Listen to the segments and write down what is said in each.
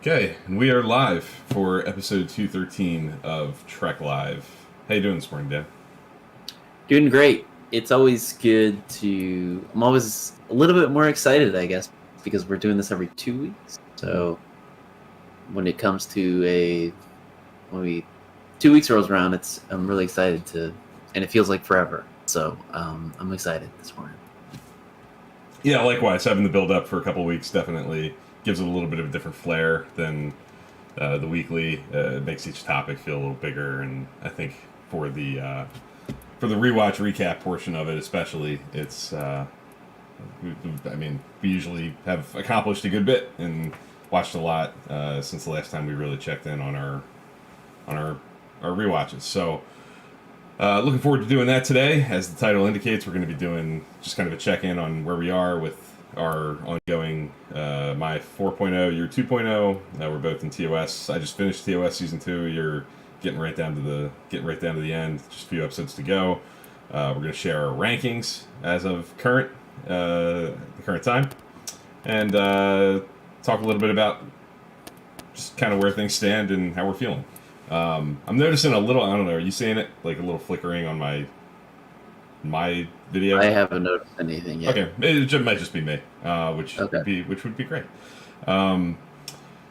Okay, and we are live for episode 213 of Trek Live. How you doing this morning, Dan? Doing great. It's always good to. I'm always a little bit more excited, I guess, because we're doing this every 2 weeks. So when it comes to when we 2 weeks rolls around, I'm really excited and it feels like forever. So I'm excited this morning. Yeah, likewise. Having the build up for a couple weeks definitely gives it a little bit of a different flair than the weekly. It makes each topic feel a little bigger, and I think for the rewatch recap portion of it, especially, it's. We usually have accomplished a good bit and watched a lot since the last time we really checked in on our rewatches. So. Looking forward to doing that today. As the title indicates, we're going to be doing just kind of a check-in on where we are with our ongoing my 4.0, your 2.0. We're both in TOS. I just finished TOS season 2. You're getting right down to the end. Just a few episodes to go. We're going to share our rankings as of the current time, and talk a little bit about just kind of where things stand and how we're feeling. I'm noticing a little. I don't know. Are you seeing it? Like a little flickering on my video. I haven't noticed anything yet. Okay, it might just be me, which would be great.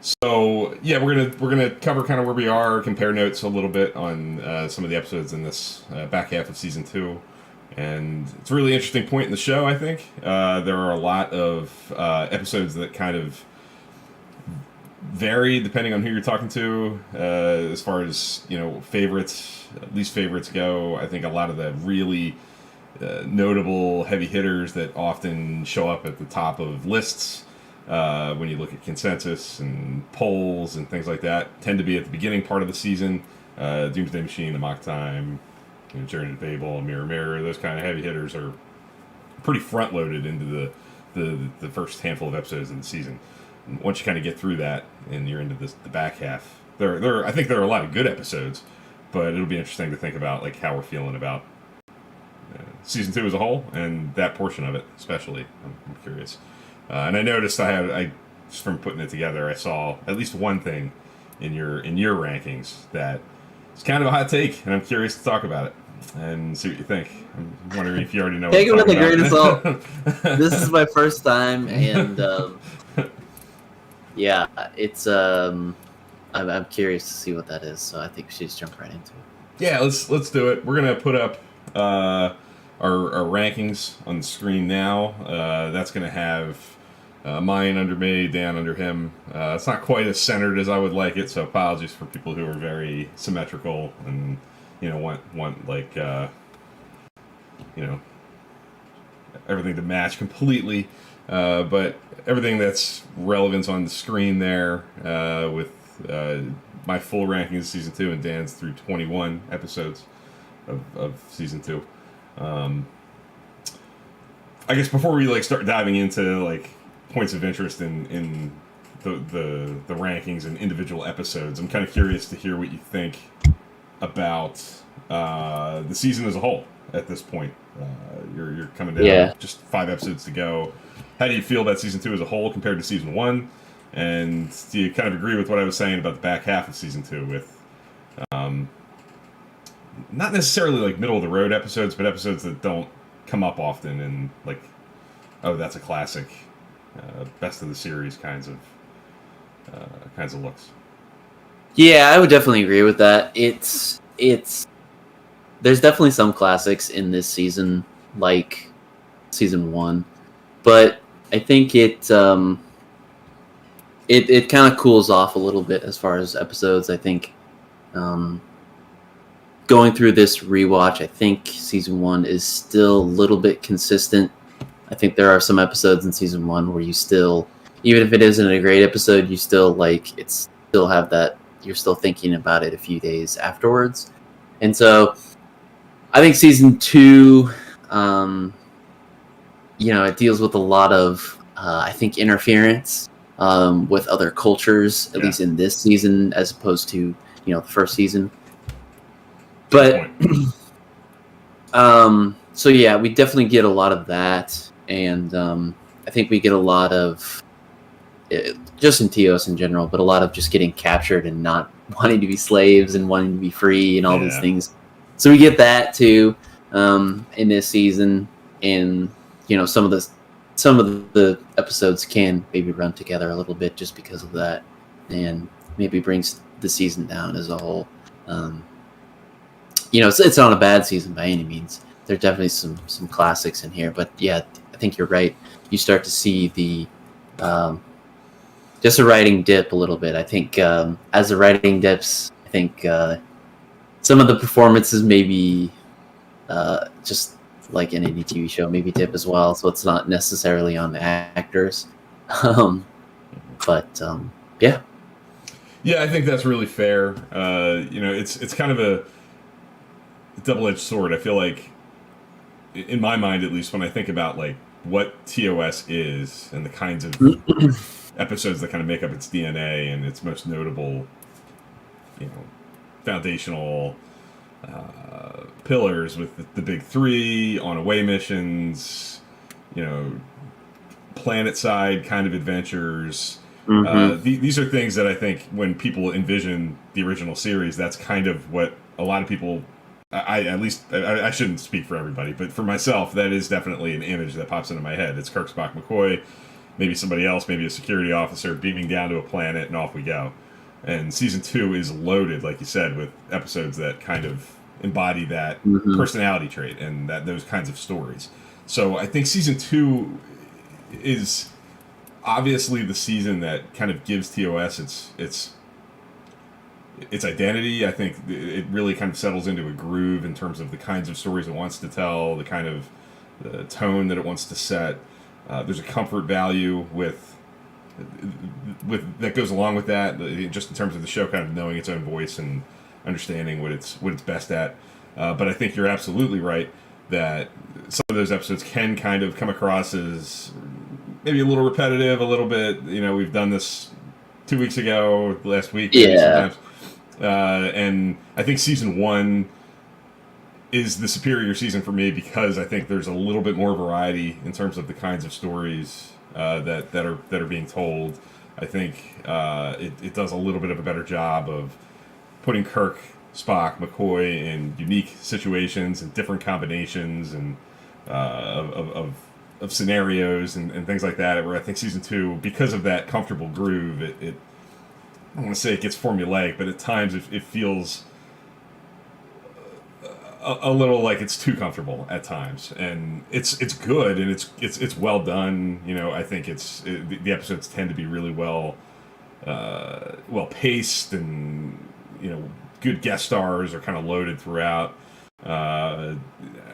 So yeah, we're gonna cover kind of where we are, compare notes a little bit on some of the episodes in this back half of season 2, and it's a really interesting point in the show. I think there are a lot of episodes that kind of vary depending on who you're talking to, as far as favorites, least favorites go. I think a lot of the really notable heavy hitters that often show up at the top of lists when you look at consensus and polls and things like that tend to be at the beginning part of the season. Doomsday Machine, Amok Time, Journey to Babel, Mirror Mirror, those kind of heavy hitters are pretty front loaded into the first handful of episodes of the season. And once you kind of get through that and you're into the back half, I think there are a lot of good episodes, but it'll be interesting to think about like how we're feeling about season 2 as a whole and that portion of it especially. I'm curious, and I noticed I just from putting it together, I saw at least one thing in your rankings that is kind of a hot take, and I'm curious to talk about it and see what you think. I'm wondering if you already know. Take it with a grain of salt. This is my first time, and yeah, it's I'm curious to see what that is. So I think we should just jump right into it. Yeah, let's do it. We're gonna put up our rankings on the screen now. That's gonna have mine under me, Dan under him. It's not quite as centered as I would like it, so apologies for people who are very symmetrical and want like everything to match completely. But everything that's relevant on the screen there, with my full rankings of season 2 and Dan's through 21 episodes of season 2. I guess before we start diving into points of interest in the rankings and individual episodes, I'm kind of curious to hear what you think about the season as a whole at this point. You're coming down, just 5 episodes to go. How do you feel about season 2 as a whole compared to season 1? And do you kind of agree with what I was saying about the back half of season 2 with not necessarily middle of the road episodes, but episodes that don't come up often and that's a classic, best of the series kinds of looks? Yeah, I would definitely agree with that. It's there's definitely some classics in this season, like season 1, but I think it kind of cools off a little bit as far as episodes. I think going through this rewatch, I think season 1 is still a little bit consistent. I think there are some episodes in season 1 where you still, even if it isn't a great episode, you still have that, you're still thinking about it a few days afterwards. And so I think season 2, it deals with a lot of, I think, interference with other cultures, at least in this season, as opposed to, the first season. But, so yeah, we definitely get a lot of that. And I think we get a lot of, just in TOS in general, but a lot of just getting captured and not wanting to be slaves and wanting to be free and all these things. So we get that too in this season, and some of the episodes can maybe run together a little bit just because of that, and maybe brings the season down as a whole. It's not a bad season by any means. There are definitely some classics in here, but yeah, I think you're right. You start to see the just a writing dip a little bit. I think as the writing dips, I think some of the performances maybe just like in any TV show maybe dip as well. So it's not necessarily on the actors, but yeah. Yeah, I think that's really fair. It's kind of a double-edged sword. I feel like, in my mind at least, when I think about like what TOS is and the kinds of episodes that kind of make up its DNA and its most notable, foundational pillars with the big three, on away missions, planet side kind of adventures. These are things that I think when people envision the original series, that's kind of what a lot of people, I shouldn't speak for everybody, but for myself, that is definitely an image that pops into my head. It's Kirk, Spock, McCoy, maybe somebody else, maybe a security officer beaming down to a planet, and off we go. And season 2 is loaded, like you said, with episodes that kind of embody that personality trait and those kinds of stories. So I think season 2 is obviously the season that kind of gives TOS its identity. I think it really kind of settles into a groove in terms of the kinds of stories it wants to tell, the kind of the tone that it wants to set. There's a comfort value with that goes along with that, just in terms of the show kind of knowing its own voice and understanding what it's best at. But I think you're absolutely right that some of those episodes can kind of come across as maybe a little repetitive, a little bit. We've done this 2 weeks ago, last week, sometimes. And I think season 1 is the superior season for me because I think there's a little bit more variety in terms of the kinds of stories that are being told. I think it does a little bit of a better job of putting Kirk, Spock, McCoy in unique situations and different combinations and of scenarios and things like that. Where I think season 2, because of that comfortable groove, it I don't want to say it gets formulaic, but at times it feels a little like it's too comfortable at times, and it's good and it's well done. I think the episodes tend to be really well paced, and good guest stars are kind of loaded throughout. And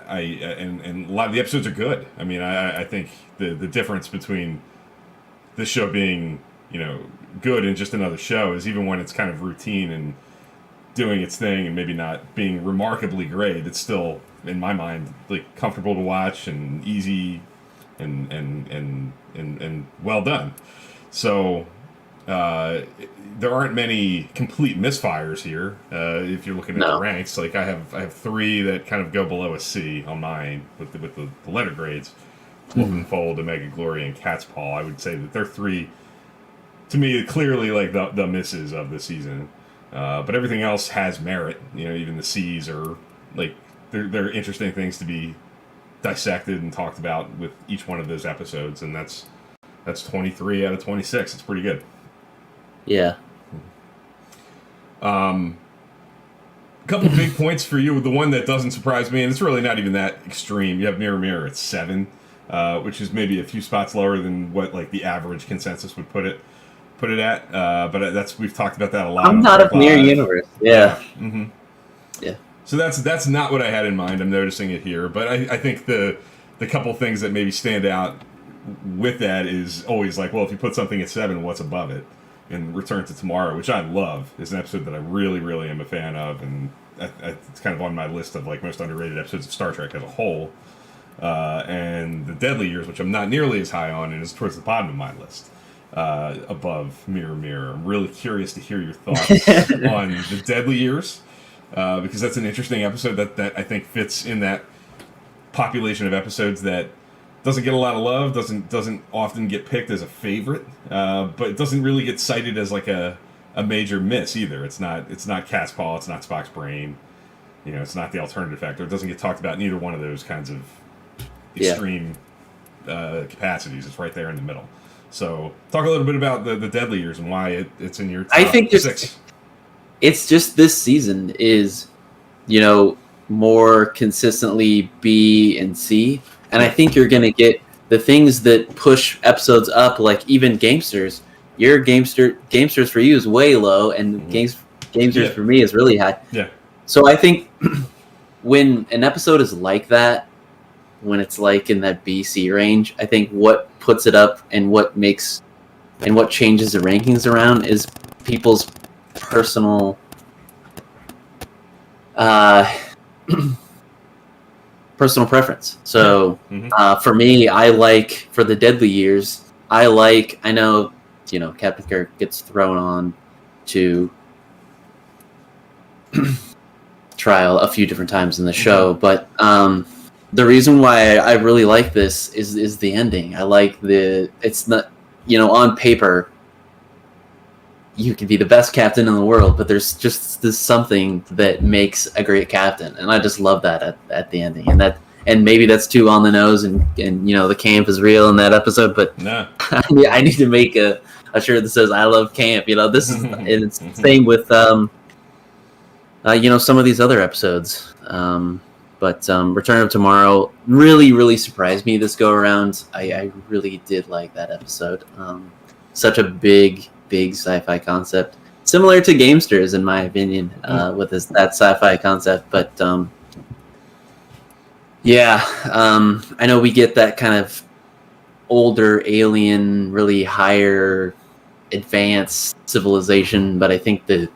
a lot of the episodes are good. I mean, I think the difference between this show being good and just another show is even when it's kind of routine and doing its thing and maybe not being remarkably great, it's still, in my mind, like comfortable to watch and easy and well done. So there aren't many complete misfires here. If you're looking at the ranks, like I have 3 that kind of go below a C on mine with the letter grades. Wolfen Fold, Omega Glory, and Cat's Paw. I would say that they're 3, to me, clearly like the misses of the season. But everything else has merit. Even the C's are like they're interesting things to be dissected and talked about with each one of those episodes, and that's 23 out of 26. It's pretty good. Yeah. A couple big points for you. The one that doesn't surprise me, and it's really not even that extreme. You have Mirror Mirror at 7, which is maybe a few spots lower than what like the average consensus would put it at. But we've talked about that a lot. I'm not a Mirror Universe. Yeah. Mm-hmm. Yeah. So that's not what I had in mind. I'm noticing it here, but I think the couple things that maybe stand out with that is always like, well, if you put something at 7, what's above it? And Return to Tomorrow, which I love, is an episode that I really, really am a fan of, and it's kind of on my list of like most underrated episodes of Star Trek as a whole. And The Deadly Years, which I'm not nearly as high on, and is towards the bottom of my list, above Mirror Mirror. I'm really curious to hear your thoughts on The Deadly Years, because that's an interesting episode that I think fits in that population of episodes that doesn't get a lot of love. Doesn't often get picked as a favorite, but it doesn't really get cited as like a major miss either. It's not cat's paw. It's not Spock's brain. It's not the alternative factor. It doesn't get talked about in either one of those kinds of extreme capacities. It's right there in the middle. So talk a little bit about the Deadly Years and why it's in your top I think six. It's just this season is, more consistently B and C. And I think you're going to get the things that push episodes up, like even Gamesters. Your Gamesters for you is way low, and Gamesters for me is really high. Yeah. So I think when an episode is like that, when it's like in that BC range, I think what puts it up and what changes the rankings around is people's personal personal preference. So for me, for the Deadly Years, I know Captain Kirk gets thrown on to trial a few different times in the show, but the reason why I really like this is the ending. I like it's not, on paper you can be the best captain in the world, but there's just this something that makes a great captain, and I just love that at the ending. And maybe that's too on the nose, and the camp is real in that episode, but no. I need to make a shirt that says I love camp. This is and it's the same with some of these other episodes. But Return of Tomorrow really, really surprised me this go around. I really did like that episode. Such a big sci-fi concept, similar to Gamesters in my opinion, with that sci-fi concept. But I know we get that kind of older alien, really higher advanced civilization, but I think the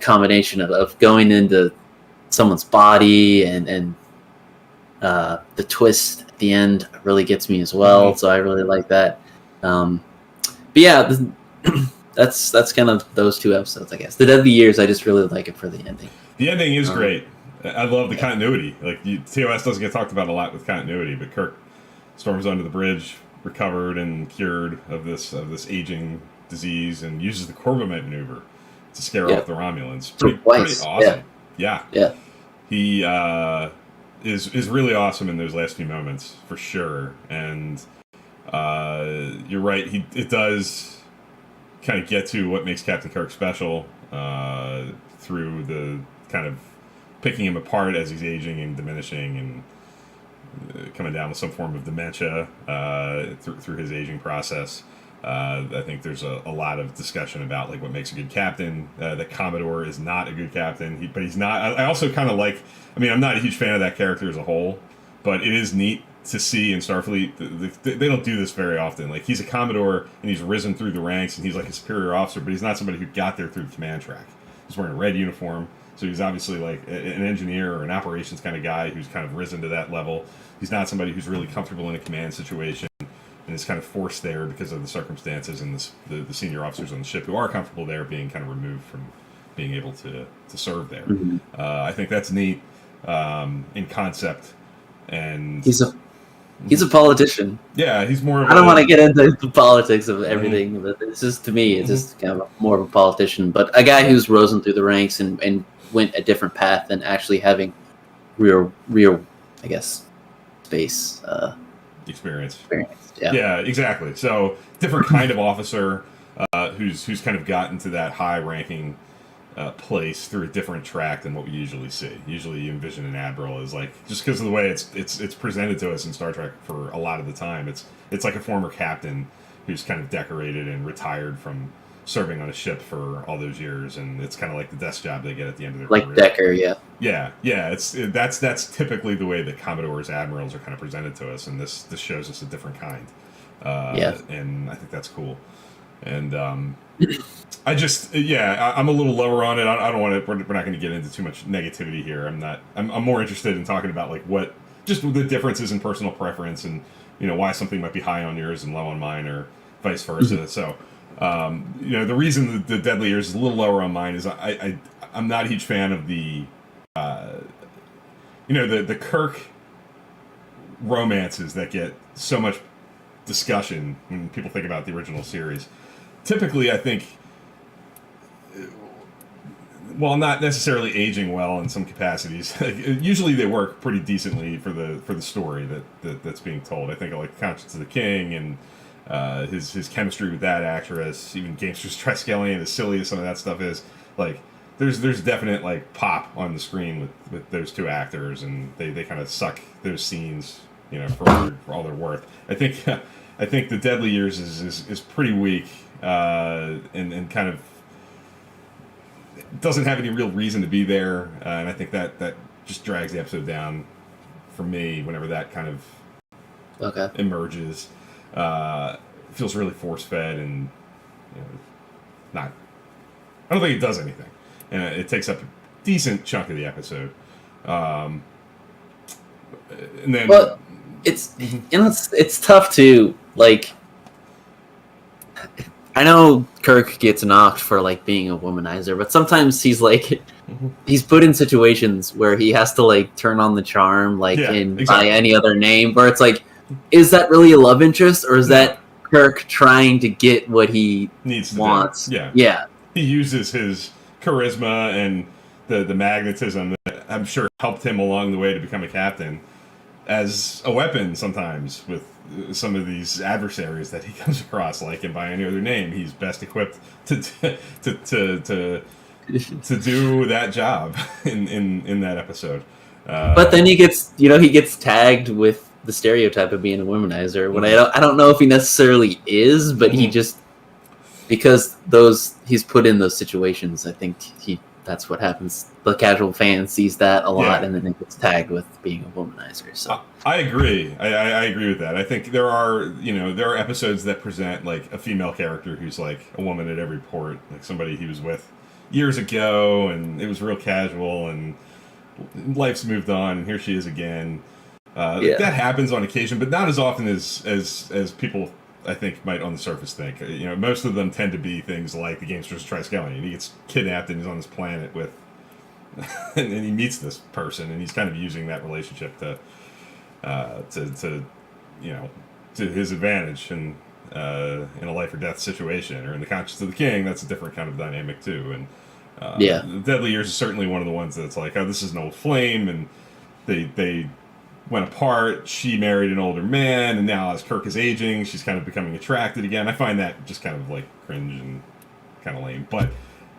combination of going into someone's body and the twist at the end really gets me as well. So I really like that. But yeah, that's kind of those two episodes, I guess. The Deadly Years, I just really like it for the ending. The ending is great. I love the continuity. Like TOS doesn't get talked about a lot with continuity, but Kirk storms onto the bridge, recovered and cured of this aging disease, and uses the Corbomite maneuver to scare off the Romulans. Pretty awesome. Yeah. He is really awesome in those last few moments for sure. And you're right. It does kind of get to what makes Captain Kirk special through the kind of picking him apart as he's aging and diminishing and coming down with some form of dementia through his aging process. I think there's a lot of discussion about like what makes a good captain. That Commodore is not a good captain, but he's not. I also kind of like. I mean, I'm not a huge fan of that character as a whole, but it is neat to see in Starfleet. They don't do this very often. Like he's a Commodore and he's risen through the ranks and he's like a superior officer, but he's not somebody who got there through the command track. He's wearing a red uniform, so he's obviously like an engineer or an operations kind of guy who's kind of risen to that level. He's not somebody who's really comfortable in a command situation and is kind of forced there because of the circumstances and the senior officers on the ship who are comfortable there being kind of removed from being able to serve there. I think that's neat in concept. And he's a politician. Yeah, he's more of I don't want to get into the politics of everything, but it's just, to me, it's just kind of more of a politician. But a guy who's risen through the ranks and went a different path than actually having real, I guess, space experience. Yeah, exactly. So different kind of officer who's kind of gotten to that high ranking place through a different track than what we usually see. Usually you envision an admiral as like, just because of the way it's presented to us in Star Trek for a lot of the time, it's like a former captain who's kind of decorated and retired from serving on a ship for all those years, and it's kind of like the desk job they get at the end of their career. Like Decker. Yeah. That's typically the way that Commodores, admirals are kind of presented to us, and this shows us a different kind. And I think that's cool. And I'm a little lower on it. I don't want to. We're not going to get into too much negativity here. I'm more interested in talking about like what just the differences in personal preference, and why something might be high on yours and low on mine, or vice versa. So. The reason the Deadly Years is a little lower on mine is I'm not a huge fan of the Kirk romances that get so much discussion when people think about the original series. Typically, I think, while not necessarily aging well in some capacities, usually they work pretty decently for the story that's being told. I think like Conscience of the King and his chemistry with that actress, even Gamesters Triskelion, as silly as some of that stuff is, like there's definite like pop on the screen with those two actors, and they kind of suck those scenes, for all they're worth. I think the Deadly Years is pretty weak, and kind of doesn't have any real reason to be there, and I think that just drags the episode down for me whenever that kind of emerges. Feels really force fed and not. I don't think it does anything, and it takes up a decent chunk of the episode. And then, well, it's tough to like. I know Kirk gets knocked for like being a womanizer, but sometimes he's like he's put in situations where he has to like turn on the charm, like by any other name, where it's like, is that really a love interest, or is that Kirk trying to get what he wants? Yeah. He uses his charisma and the magnetism that I'm sure helped him along the way to become a captain as a weapon sometimes with some of these adversaries that he comes across. Like, and by any other name, he's best equipped to do that job in that episode. But then he gets tagged with the stereotype of being a womanizer. When I don't know if he necessarily is, but he just, because he's put in those situations, I think that's what happens. The casual fan sees that a lot, and then it gets tagged with being a womanizer. So I agree. I agree with that. I think there are episodes that present like a female character who's like a woman at every port, like somebody he was with years ago, and it was real casual, and life's moved on, and here she is again. That happens on occasion, but not as often as people I think might on the surface think. Most of them tend to be things like the Gamesters Triskelion. He gets kidnapped and he's on this planet with, and he meets this person, and he's kind of using that relationship to his advantage, and in a life or death situation, or in the Conscience of the King, that's a different kind of dynamic too. And the Deadly Years is certainly one of the ones that's like, oh, this is an old flame, and they went apart. She married an older man, and now as Kirk is aging, she's kind of becoming attracted again. I find that just kind of like cringe and kind of lame. But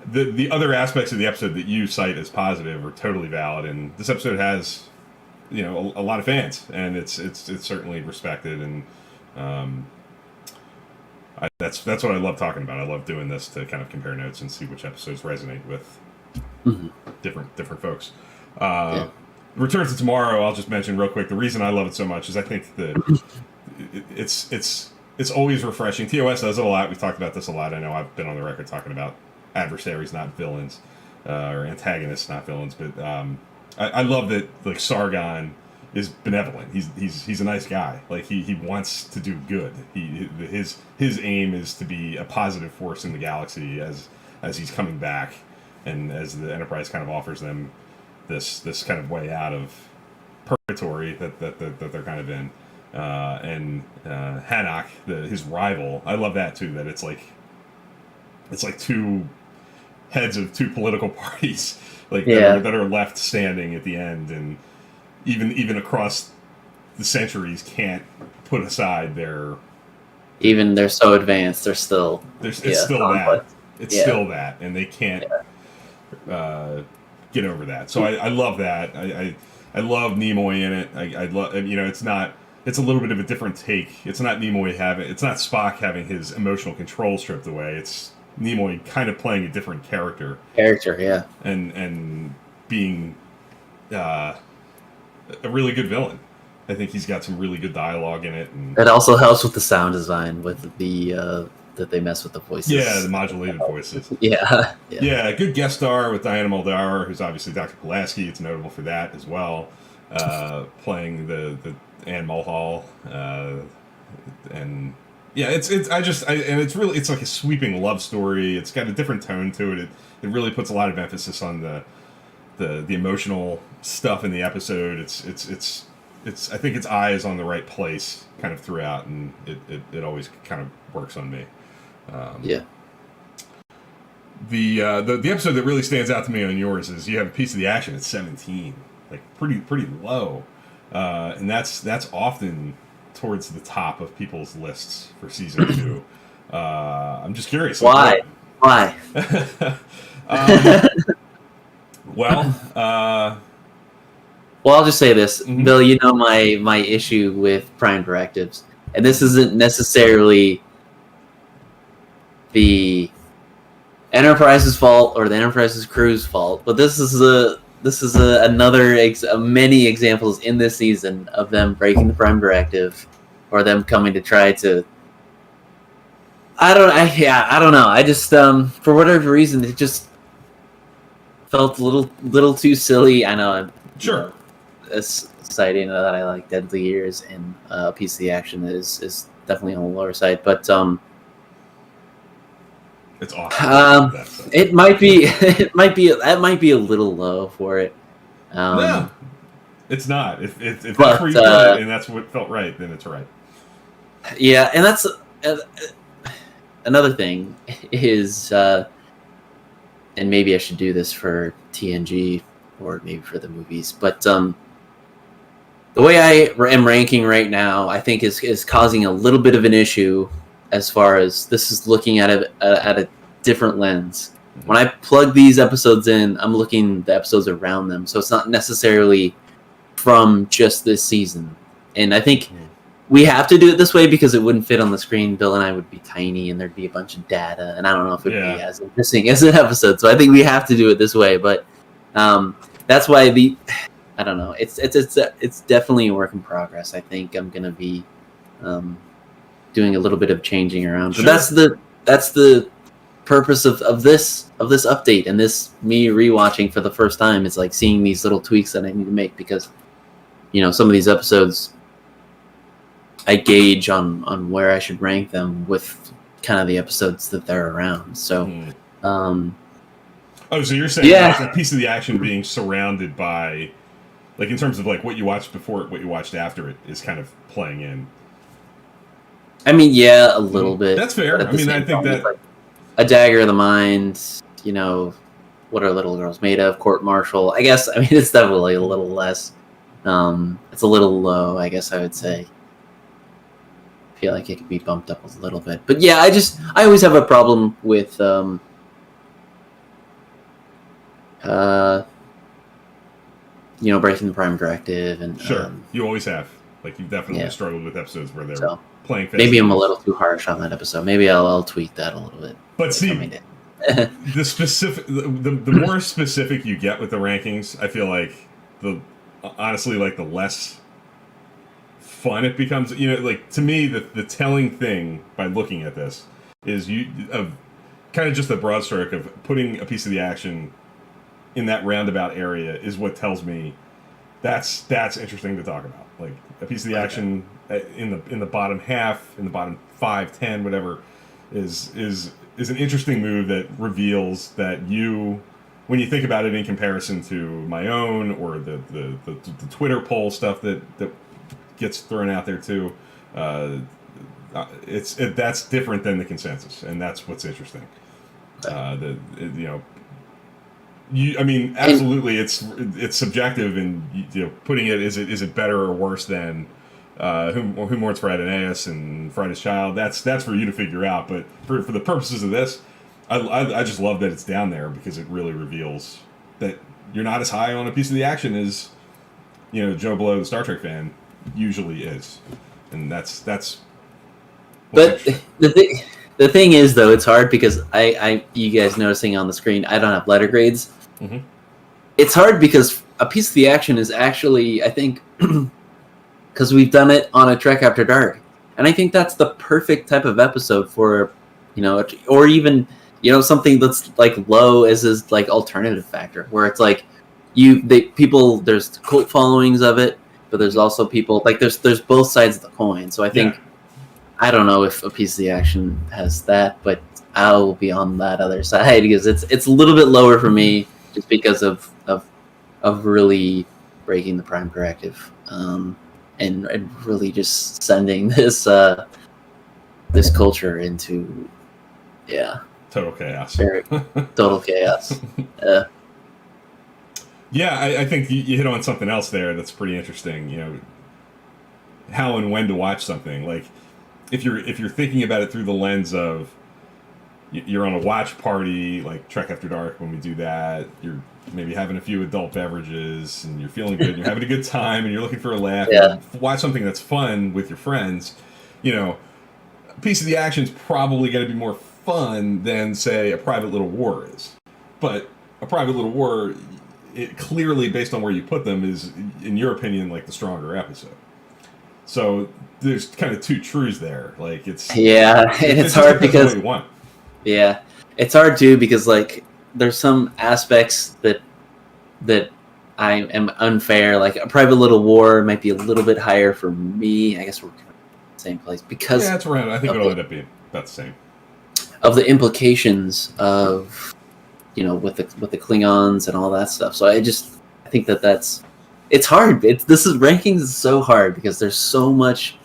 the other aspects of the episode that you cite as positive are totally valid, and this episode has a lot of fans, and it's certainly respected, and that's what I love talking about. I love doing this to kind of compare notes and see which episodes resonate with different folks. Return to Tomorrow, I'll just mention real quick. The reason I love it so much is I think it's always refreshing. TOS does it a lot. We've talked about this a lot. I know I've been on the record talking about adversaries, not villains, or antagonists, not villains. But I love that like Sargon is benevolent. He's a nice guy. Like he wants to do good. His aim is to be a positive force in the galaxy as he's coming back, and as the Enterprise kind of offers them this kind of way out of purgatory that they're kind of in, and Hanok, his rival. I love that too. That it's like two heads of two political parties, like that are left standing at the end, and even across the centuries can't put aside their. Even they're so advanced, it's still that. It's still that, and they can't. Get over that. So I love that. I love Nimoy in it. I love, it's a little bit of a different take. It's not Spock having his emotional control stripped away. It's Nimoy kind of playing a different character, and being a really good villain. I think he's got some really good dialogue in it, and it also helps with the sound design with the that they mess with the voices. Yeah, the modulated voices. Yeah, good guest star with Diana Muldaur, who's obviously Dr. Pulaski. It's notable for that as well. Playing the Anne Mulhall, and it's like a sweeping love story. It's got a different tone to it. It really puts a lot of emphasis on the emotional stuff in the episode. It's I think its eye is on the right place kind of throughout, and it always kind of works on me. Yeah. The episode that really stands out to me on yours is you have a piece of the action at 17, like pretty low, and that's often towards the top of people's lists for season 2. I'm just curious. Why? Why? Well, I'll just say this, Bill. You know my issue with Prime directives, and this isn't necessarily the Enterprise's fault or the Enterprise's crew's fault, but this is another many examples in this season of them breaking the Prime directive, or them coming to try to. I don't know. I just for whatever reason it just felt a little too silly. I know. Sure. It's citing that I like Deadly Years, and a piece of the action is definitely on the lower side, but it's awesome. It might be that might be a little low for it. No, it's not. If that's where you put it and that's what felt right, then it's right. Yeah, and that's another thing is, and maybe I should do this for TNG or maybe for the movies, but the way I am ranking right now, I think is causing a little bit of an issue as far as this is looking at a different lens. When I plug these episodes in, I'm looking the episodes around them, so it's not necessarily from just this season. And I think we have to do it this way because it wouldn't fit on the screen. Bill and I would be tiny, and there'd be a bunch of data, and I don't know if it'd be as interesting as an episode. So I think we have to do it this way. But that's why I don't know. It's definitely a work in progress. I think I'm gonna be doing a little bit of changing around. But that's the purpose of this update, and this me rewatching for the first time is like seeing these little tweaks that I need to make, because some of these episodes I gauge on where I should rank them with kind of the episodes that they're around. So so you're saying like a piece of the action being surrounded by, like, in terms of like what you watched before it, what you watched after it is kind of playing in. I mean, yeah, a little bit. That's fair. I mean, I think that like A Dagger of the Mind, What Are Little Girls Made Of, Court Martial. I guess, I mean, it's definitely a little less. It's a little low, I guess I would say. I feel like it could be bumped up a little bit. But yeah, I always have a problem with breaking the Prime directive, and sure, you always have. Like, you've definitely struggled with episodes where they're playing fast. Maybe I'm a little too harsh on that episode. Maybe I'll tweak that a little bit. But see, the specific, the more specific you get with the rankings, I feel like honestly, like, the less fun it becomes. Like, to me, the telling thing by looking at this is kind of just the broad stroke of putting a piece of the action in that roundabout area is what tells me that's interesting to talk about. Like, a piece of the action in the bottom half, in the bottom 5, 10, whatever, is an interesting move that reveals that when you think about it in comparison to my own or the Twitter poll stuff that gets thrown out there too, that's different than the consensus, and that's what's interesting. I mean, absolutely, it's subjective, and putting it is it better or worse than Who Mourns for Adonais and Friday's Child. That's for you to figure out. But for the purposes of this, I just love that it's down there, because it really reveals that you're not as high on a piece of the action as Joe Blow, the Star Trek fan, usually is, and that's. But the thing is, though, it's hard because you guys noticing on the screen, I don't have letter grades. Mm-hmm. It's hard because a piece of the action is actually, I think, because we've done it on a Trek After Dark, and I think that's the perfect type of episode for, or even something that's like low as is like alternative factor, where it's like there's cult followings of it, but there's also people like there's both sides of the coin. So I think. I don't know if a piece of the action has that, but I'll be on that other side because it's a little bit lower for me just because of really breaking the Prime directive. and really just sending this this culture into total chaos. very total chaos. Yeah, I think you hit on something else there that's pretty interesting. You know, how and when to watch something. Like, if you're thinking about it through the lens of you're on a watch party, like Trek After Dark, when we do that, you're maybe having a few adult beverages and you're feeling good, and you're having a good time, and you're looking for a laugh. Yeah. And watch something that's fun with your friends. You know, a piece of the action is probably going to be more fun than, say, a Private Little War is. But a Private Little War, it clearly, based on where you put them, is, in your opinion, like the stronger episode. So there's kind of two truths there. Like, it's it's hard because what you want. Yeah, it's hard too because like there's some aspects that I am unfair. Like a Private Little War might be a little bit higher for me. I guess we're kind of in the same place because that's around. I think it'll end up being about the same. Of the implications of with the Klingons and all that stuff. So I think it's hard. Rankings is so hard because there's so much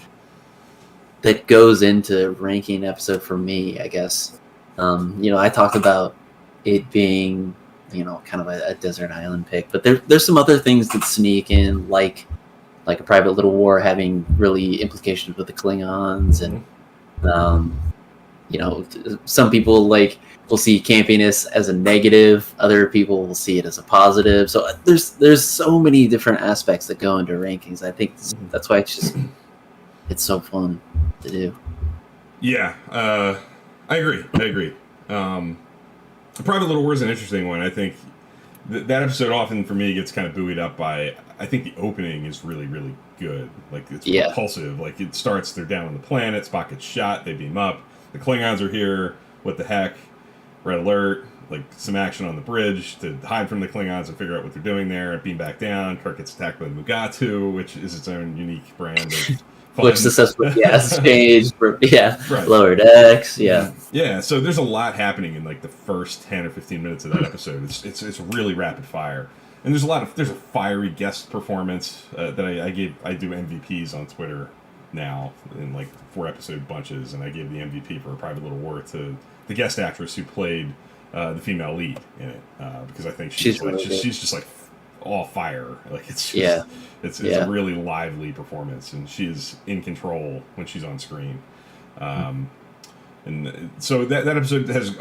that goes into ranking an episode for me, I guess. I talked about it being, kind of a desert island pick, but there's some other things that sneak in, like a Private Little War having really implications with the Klingons, and some people will see campiness as a negative, other people will see it as a positive. So there's so many different aspects that go into rankings. I think that's why it's so fun to do. Yeah, I agree. Private Little War is an interesting one. I think that episode often for me gets kind of buoyed up by, I think the opening is really, really good. Like, it's propulsive. Like, it starts, they're down on the planet, Spock gets shot, they beam up, the Klingons are here, what the heck, red alert, like some action on the bridge to hide from the Klingons and figure out what they're doing there, and beam back down. Kirk gets attacked by the Mugatu, which is its own unique brand of fun. Which successfully staged for right. lower decks, so there's a lot happening in like the first 10 or 15 minutes of that episode. It's really rapid fire, and there's a fiery guest performance that I do MVPs on Twitter now in like 4 episode bunches, and I gave the MVP for A Private Little War to the guest actress who played the female lead in it, because I think she's just like all fire. Like, it's just, it's a really lively performance, and she is in control when she's on screen. And so that episode has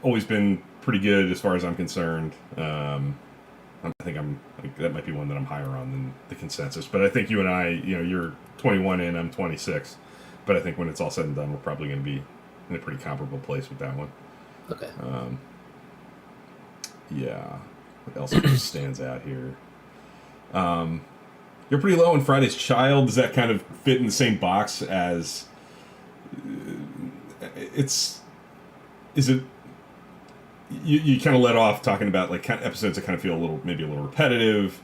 always been pretty good as far as I'm concerned. I think that might be one that I'm higher on than the consensus. But I think you and I, you're 21 in, I'm 26. But I think when it's all said and done, we're probably going to be in a pretty comparable place with that one. Okay. What else stands out here? You're pretty low on Friday's Child. Does that kind of fit in the same box as... Is it... You kind of let off talking about like kind of episodes that kind of feel maybe a little repetitive,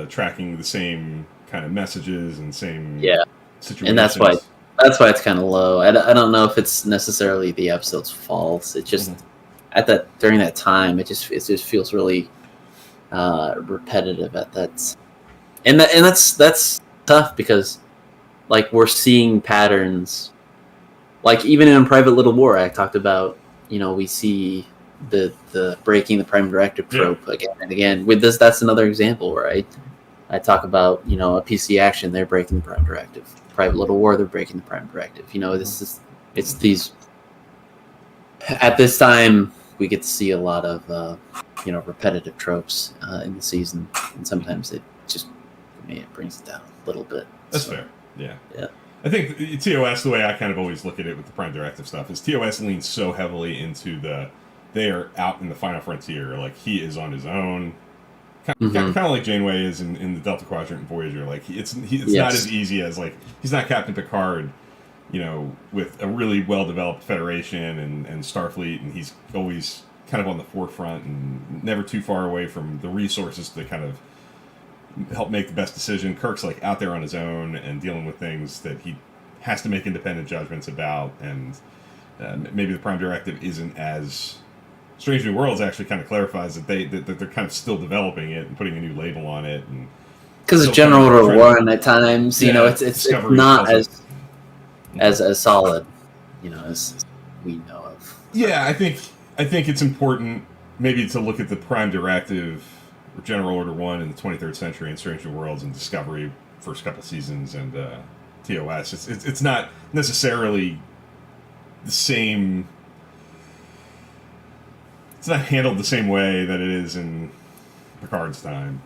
tracking the same kind of messages and same situations. And that's why it's kind of low. I don't know if it's necessarily the episode's fault. It just during that time, it just feels really repetitive at that, and that's tough because like we're seeing patterns. Like even in Private Little War, I talked about we see the breaking the Prime Directive trope again and again. With this, that's another example where I talk about a PC action, they're breaking the Prime Directive. Private Little War, they're breaking the Prime Directive. It's these. At this time, we get to see a lot of repetitive tropes in the season, and sometimes it just for me it brings it down a little bit. That's fair. Yeah. I think TOS, the way I kind of always look at it with the Prime Directive stuff, is TOS leans so heavily into they are out in the final frontier. Like, he is on his own. Kind of like Janeway is in the Delta Quadrant and Voyager. Like, it's not as easy as, like, he's not Captain Picard, with a really well-developed Federation and Starfleet, and he's always kind of on the forefront and never too far away from the resources to kind of help make the best decision. Kirk's, like, out there on his own and dealing with things that he has to make independent judgments about, and maybe the Prime Directive isn't as... Strange New Worlds actually kind of clarifies that they're kind of still developing it and putting a new label on it, and Because still General trying to- Order 1 at times, you know, it's Discovery not doesn't- as solid, you know, as we know of. Yeah, I think it's important maybe to look at the Prime Directive, or General Order 1 in the 23rd Century and Strange New Worlds and Discovery first couple seasons and TOS. It's not necessarily the same. It's not handled the same way that it is in Picard's time,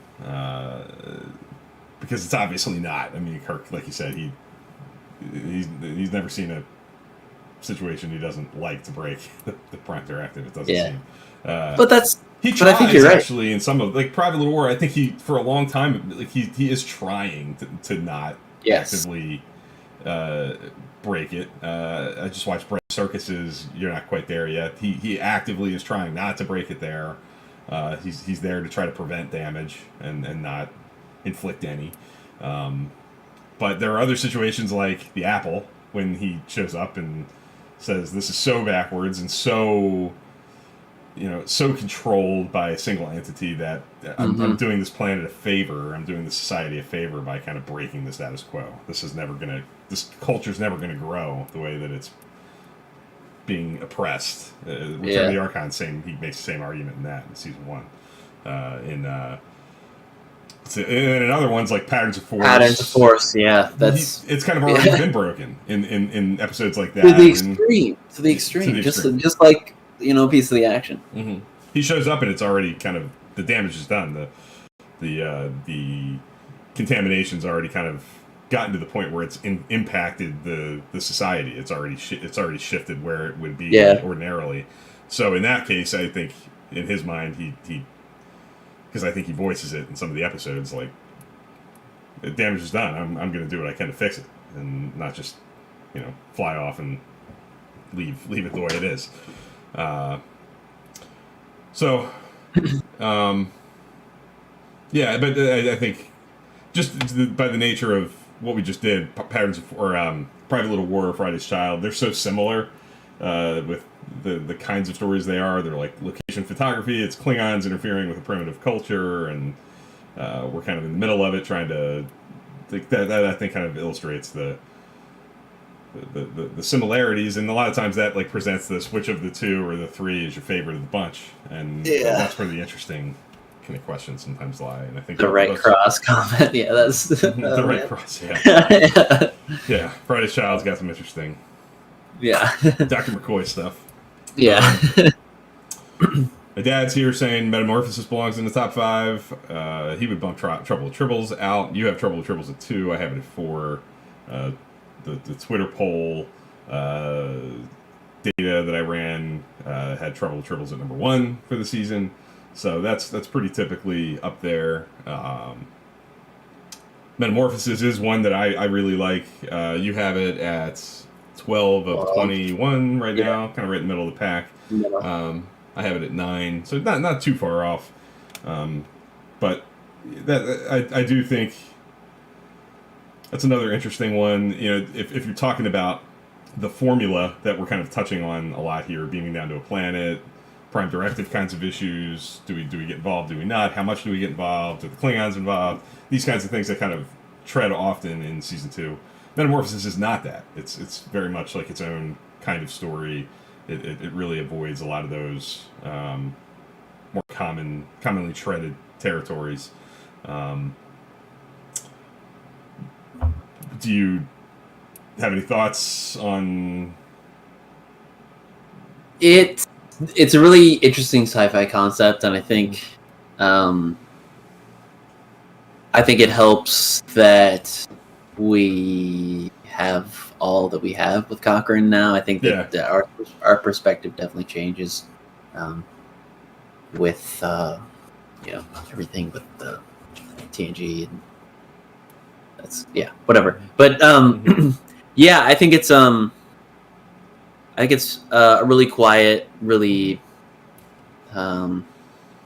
because it's obviously not. I mean, Kirk, like you said, he's never seen a situation he doesn't like to break the Prime Directive. It doesn't seem. But that's. He but I think tries you're right. actually in some of like Private Little War. I think he for a long time like he is trying to not actively break it. I just watched Brett Circus's "You're Not Quite There Yet." He actively is trying not to break it there. He's there to try to prevent damage and not inflict any. But there are other situations like the Apple when he shows up and says this is so backwards and so so controlled by a single entity that I'm doing this planet a favor. I'm doing the society a favor by kind of breaking the status quo. This culture's never gonna grow the way that it's being oppressed. Return of the Archon, he makes the same argument in that in season 1. In other ones like Patterns of Force. Patterns of Force, yeah, it's kind of already been broken in episodes like that. To the extreme. Just like piece of the action. Mm-hmm. He shows up and it's already kind of the damage is done. The contamination's already kind of gotten to the point where it's impacted the society. It's already shifted where it would be ordinarily. So in that case, I think in his mind he because I think he voices it in some of the episodes like the damage is done. I'm going to do what I can to fix it and not just fly off and leave it the way it is. But I think just by the nature of what we just did, Patterns of Private Little War, Friday's Child, they're so similar with the kinds of stories they are. They're like location photography. It's Klingons interfering with a primitive culture, and we're kind of in the middle of it, trying to. That I think kind of illustrates the similarities, and a lot of times that like presents this which of the two or the three is your favorite of the bunch, and that's where the interesting kind of questions sometimes lie. And I think the Red Cross comment, that's the Red Cross, yeah. Friday's Child's got some interesting, Dr. McCoy stuff. My dad's here saying Metamorphosis belongs in the top 5. He would bump Trouble with Tribbles out. You have Trouble with Tribbles at 2. I have it at 4. The Twitter poll data that I ran had Trouble with Tribbles at number 1 for the season, so that's pretty typically up there. Metamorphosis is one that I really like. You have it at 12 of 21 right now, kind of right in the middle of the pack. I have it at 9, so not too far off. But that I do think. That's another interesting one. If you're talking about the formula that we're kind of touching on a lot here, beaming down to a planet, Prime Directive kinds of issues, do we get involved, do we not? How much do we get involved? Are the Klingons involved? These kinds of things that kind of tread often in Season 2. Metamorphosis is not that. It's very much like its own kind of story. It really avoids a lot of those more commonly treaded territories. Do you have any thoughts on it? It's a really interesting sci-fi concept, and I think it helps that we have all that we have with Cochrane now. I think that our perspective definitely changes with everything with the TNG and that's whatever. But I think it's a really quiet, really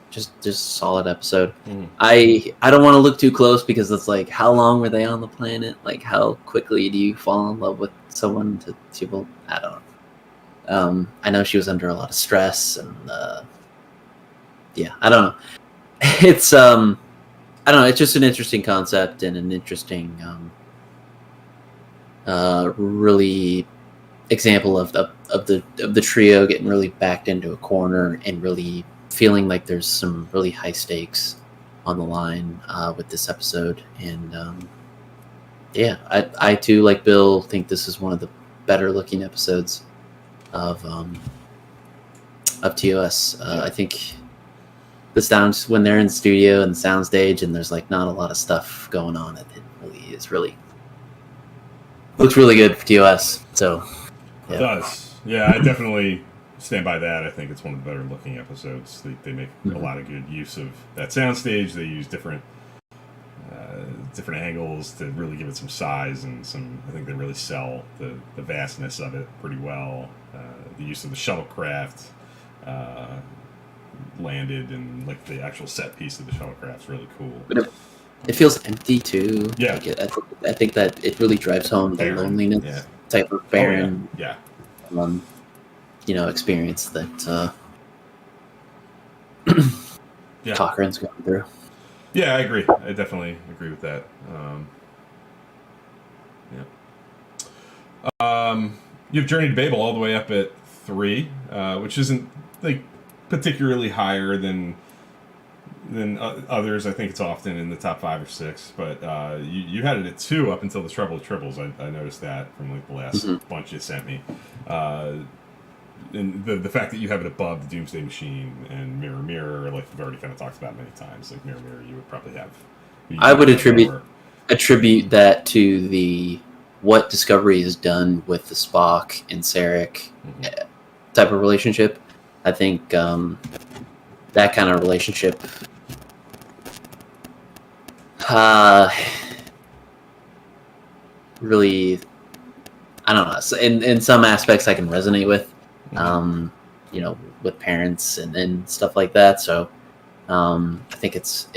just solid episode. I don't want to look too close because it's like, how long were they on the planet? Like, how quickly do you fall in love with someone to I don't know. I know she was under a lot of stress and I don't know. It's I don't know. It's just an interesting concept and an interesting, really example of the trio getting really backed into a corner and really feeling like there's some really high stakes on the line with this episode. And yeah, I too, like Bill, think this is one of the better looking episodes of TOS. I think the sounds when they're in the studio and the soundstage and there's like not a lot of stuff going on, it really looks really good for TOS. So yeah. It does. Yeah, I definitely stand by that. I think it's one of the better looking episodes. They make a lot of good use of that soundstage. They use different angles to really give it some size and some. I think they really sell the vastness of it pretty well. The use of the shuttlecraft landed, and like the actual set piece of the shuttlecraft's really cool. But it feels empty too. Yeah, like I think that it really drives home the loneliness type of barren. Experience that Cochrane's going through. Yeah, I agree. I definitely agree with that. You have Journey to Babel all the way up at 3, which isn't like particularly higher than others. I think it's often in the top 5 or 6, but you had it at 2 up until the Trouble of Tribbles. I noticed that from like the last bunch you sent me. And the fact that you have it above the Doomsday Machine and Mirror Mirror, like we've already kind of talked about many times, like Mirror Mirror, you would probably have. I would attribute that to the what Discovery has done with the Spock and Sarek type of relationship. I think that kind of relationship really, I don't know. So in some aspects, I can resonate with. With parents and stuff like that. So I think it's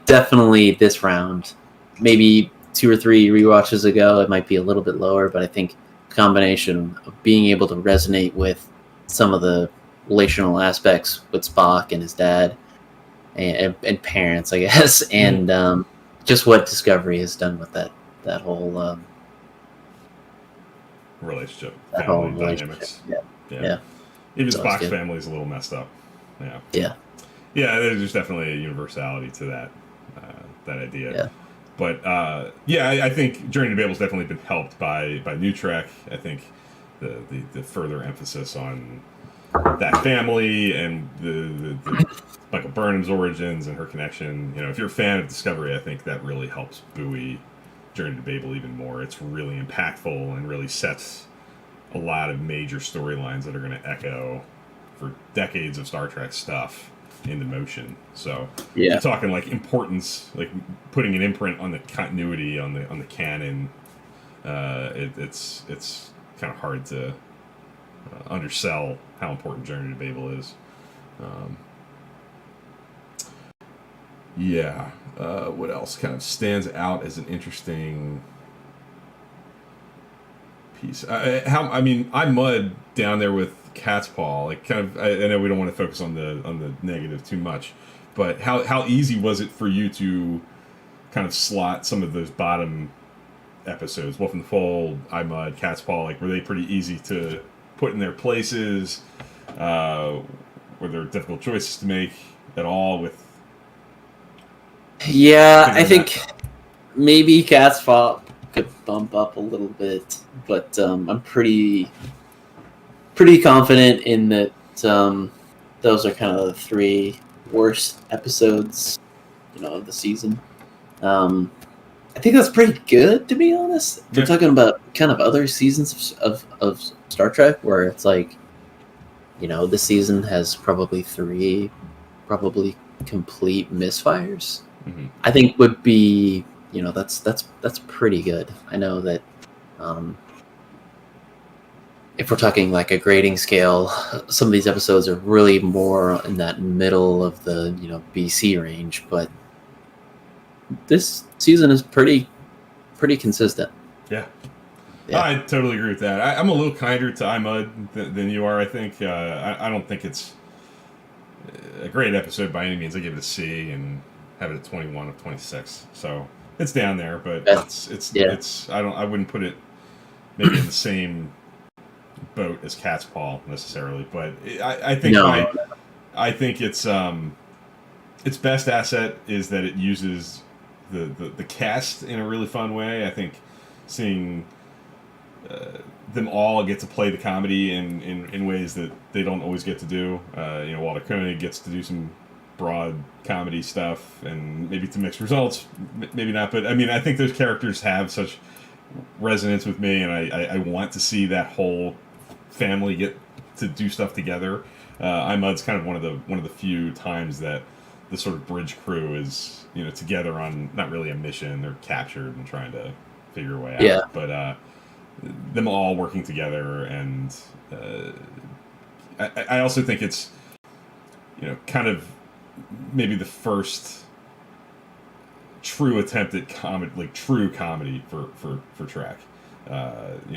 definitely this round. Maybe 2 or 3 rewatches ago, it might be a little bit lower, but I think the combination of being able to resonate with some of the relational aspects with Spock and his dad and parents, I guess, and just what Discovery has done with that whole relationship, family dynamics. Yeah. Even Spock's family is a little messed up. Yeah. There's definitely a universality to that idea. Yeah. But I think Journey to Babel's definitely been helped by New Trek. I think the further emphasis on that family and the Michael Burnham's origins and her connection. If you're a fan of Discovery, I think that really helps buoy Journey to Babel even more. It's really impactful and really sets a lot of major storylines that are going to echo for decades of Star Trek stuff into motion. So you're talking like importance, like putting an imprint on the continuity on the canon. It's kind of hard to undersell how important Journey to Babel is. What else kind of stands out as an interesting piece? I'm Mud down there with Cat's Paw. Like, kind of. I know we don't want to focus on the negative too much, but how easy was it for you to kind of slot some of those bottom episodes, Wolf in the Fold, Mud, Cat's Paw? Like, were they pretty easy to put in their places? Were there difficult choices to make at all? I think maybe Cat's Paw could bump up a little bit, but I'm pretty confident in that those are kind of the 3 worst episodes, of the season. I think that's pretty good, to be honest. We're talking about kind of other seasons of Star Trek where it's like, this season has probably 3 probably complete misfires. I think would be, that's pretty good. I know that if we're talking like a grading scale, some of these episodes are really more in that middle of the BC range, but this season is pretty consistent. Yeah. I totally agree with that. I'm a little kinder to iMud than you are, I think. I don't think it's a great episode by any means. I give it a C, and have it at 21 of 26. So it's down there, but Yeah. it's I wouldn't put it maybe in the same boat as Cat's Paw necessarily, but I think No. I think its best asset is that it uses the cast in a really fun way. I think seeing them all get to play the comedy in ways that they don't always get to do. Walter Koenig gets to do some broad comedy stuff, and maybe to mixed results, maybe not. But I mean, I think those characters have such resonance with me, and I want to see that whole family get to do stuff together. Imud's kind of one of the few times that the sort of bridge crew is together on not really a mission. They're captured and trying to figure a way out. Yeah. But them all working together, and I also think it's kind of maybe the first true attempt at comedy, like true comedy for Trek.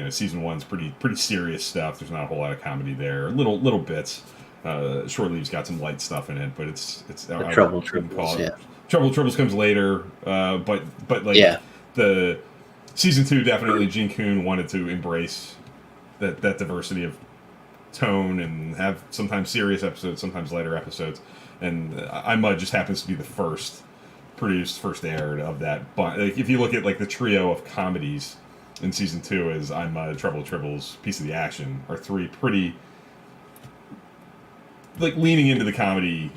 Season one's pretty serious stuff. There's not a whole lot of comedy there. Little bits. Shore Leave's got some light stuff in it, but it's The Trouble Tribbles. Yeah. Trouble Tribbles comes later, but like the season 2 definitely Gene Kuhn wanted to embrace that diversity of tone and have sometimes serious episodes, sometimes lighter episodes, and Imud just happens to be the first aired of that. But like, if you look at like the trio of comedies in season 2 as Imud, Trouble Tribbles, Piece of the Action are three pretty like leaning into the comedy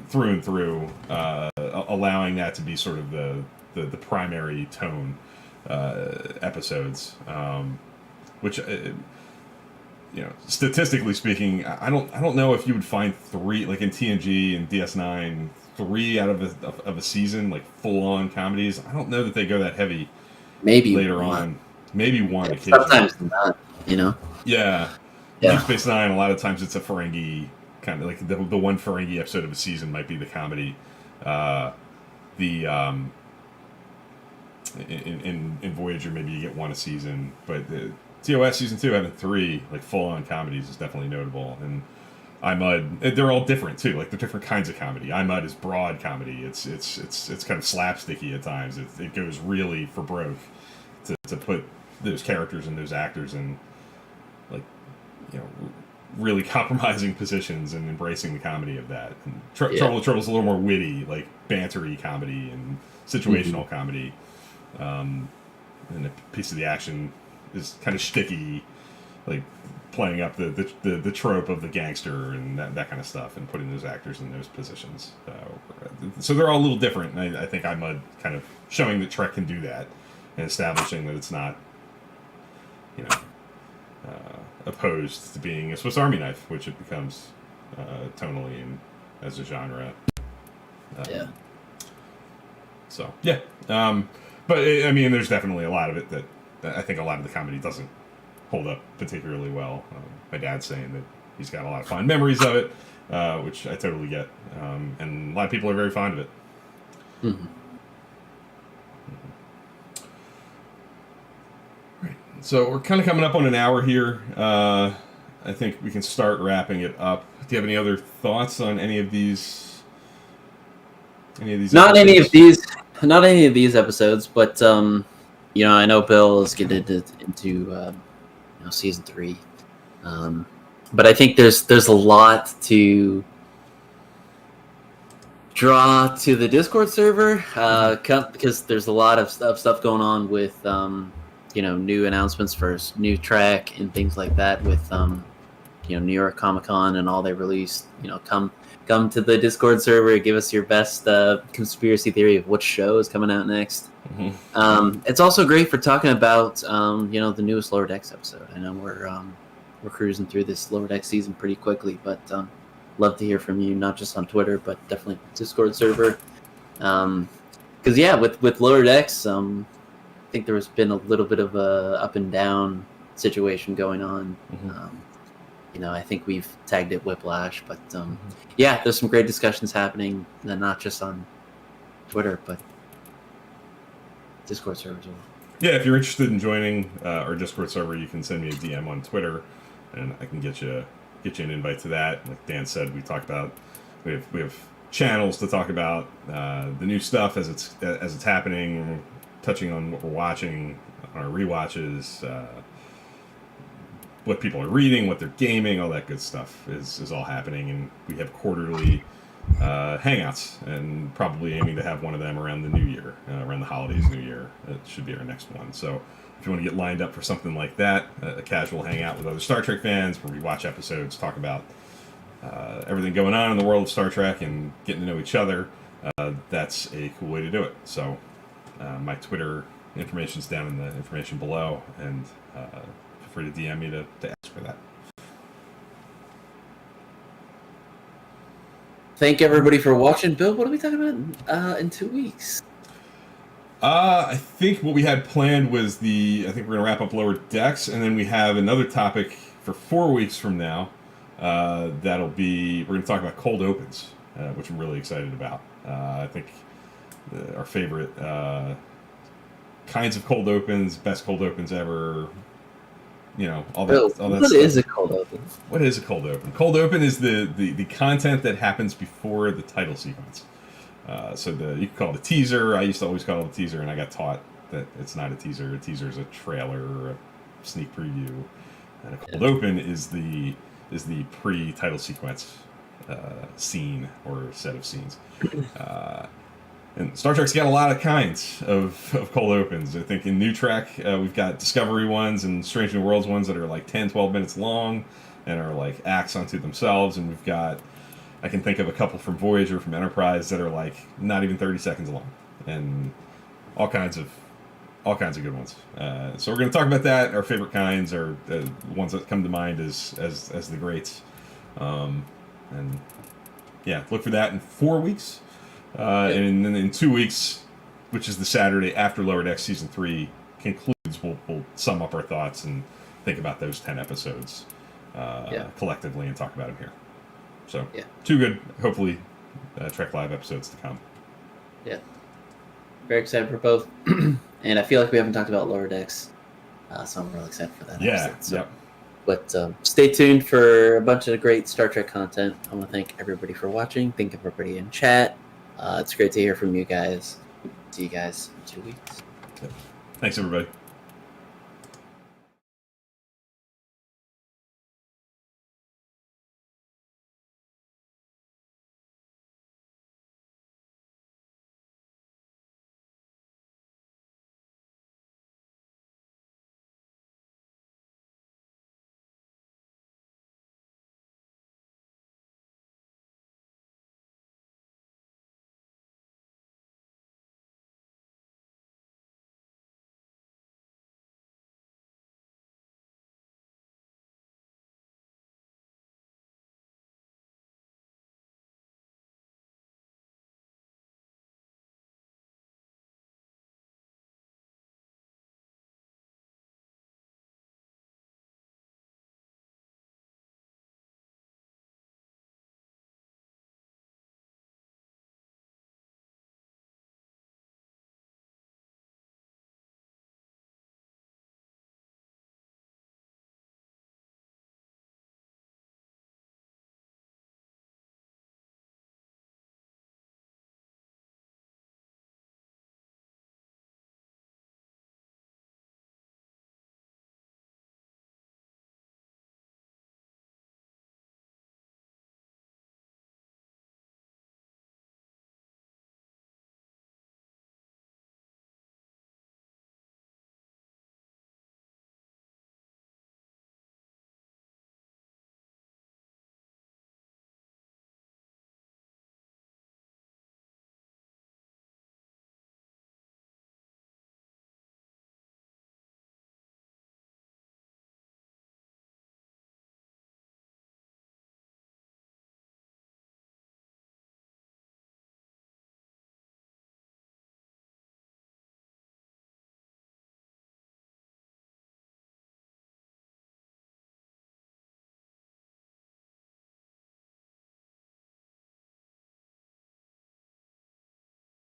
through and through, allowing that to be sort of the primary tone episodes, which statistically speaking, I don't know if you would find 3 like in TNG and DS9 3 out of a season like full on comedies. I don't know that they go that heavy. Maybe later on, maybe one occasion. Sometimes not. Yeah. Deep Space Nine. A lot of times it's a Ferengi kind of like the one Ferengi episode of a season might be the comedy. In Voyager maybe you get one a season, but the TOS season 2 having 3 like full on comedies is definitely notable. And Imud, they're all different too. Like they're different kinds of comedy. Imud is broad comedy. It's kind of slapsticky at times. It goes really for broke to put those characters and those actors in like really compromising positions and embracing the comedy of that. And Trouble Trouble's a little more witty, like bantery comedy and situational comedy. And a Piece of the Action is kind of shticky, like playing up the trope of the gangster and that kind of stuff, and putting those actors in those positions. So they're all a little different. And I think Imud kind of showing that Trek can do that and establishing that it's not, opposed to being a Swiss Army knife, which it becomes tonally and as a genre. So yeah, but I mean, there's definitely a lot of it that I think a lot of the comedy doesn't hold up particularly well. My dad's saying that he's got a lot of fond memories of it, which I totally get, and a lot of people are very fond of it. Mm-hmm. Right. So we're kind of coming up on an hour here. I think we can start wrapping it up. Do you have any other thoughts on any of these? Not any of these episodes, but I know Bill is getting into season 3, but I think there's a lot to draw to the Discord server because there's a lot of stuff going on with new announcements for new Trek and things like that with New York Comic-Con and all they released. Come to the Discord server, give us your best conspiracy theory of which show is coming out next. Mm-hmm. It's also great for talking about the newest Lower Decks episode. I know we're cruising through this Lower Decks season pretty quickly, but love to hear from you, not just on Twitter, but definitely Discord server. Because with Lower Decks, I think there's been a little bit of a up and down situation going on. Mm-hmm. I think we've tagged it Whiplash, but there's some great discussions happening, not just on Twitter, but Discord server as well. Yeah, if you're interested in joining our Discord server, you can send me a DM on Twitter, and I can get you an invite to that. Like Dan said, we talked about we have channels to talk about the new stuff as it's happening, touching on what we're watching, our rewatches, what people are reading, what they're gaming, all that good stuff is all happening, and we have quarterly hangouts, and probably aiming to have one of them around the new year, around the holidays, New Year. It should be our next one. So if you want to get lined up for something like that, a casual hangout with other Star Trek fans, where we watch episodes, talk about everything going on in the world of Star Trek, and getting to know each other, that's a cool way to do it. So my Twitter information's down in the information below, and feel free to DM me to ask for that. Thank everybody for watching. Bill, what are we talking about in 2 weeks? I think what we had planned was I think we're going to wrap up Lower Decks, and then we have another topic for 4 weeks from now. We're going to talk about cold opens, which I'm really excited about. I think our favorite kinds of cold opens, best cold opens ever. All that. Bill, all that what stuff. is a cold open? What is a cold open? Cold open is the content that happens before the title sequence. So you can call it a teaser. I used to always call it a teaser, and I got taught that it's not a teaser. A teaser is a trailer or a sneak preview, and a cold open is the pre-title sequence scene or set of scenes. And Star Trek's got a lot of kinds of cold opens. I think in New Trek, we've got Discovery ones and Strange New Worlds ones that are like 10, 12 minutes long and are like acts unto themselves. And we've got, I can think of a couple from Voyager, from Enterprise, that are like not even 30 seconds long, and all kinds of good ones. So we're going to talk about that. Our favorite kinds are the ones that come to mind as the greats. And yeah, look for that in 4 weeks. And then in 2 weeks, which is the Saturday after Lower Decks Season 3 concludes, we'll sum up our thoughts and think about those 10 episodes collectively and talk about them here. So, 2 good, hopefully, Trek Live episodes to come. Yeah. Very excited for both. And I feel like we haven't talked about Lower Decks, so I'm really excited for that episode. So. Yep. But stay tuned for a bunch of great Star Trek content. I want to thank everybody for watching. Thank everybody in chat. It's great to hear from you guys. See you guys in 2 weeks. Thanks, everybody.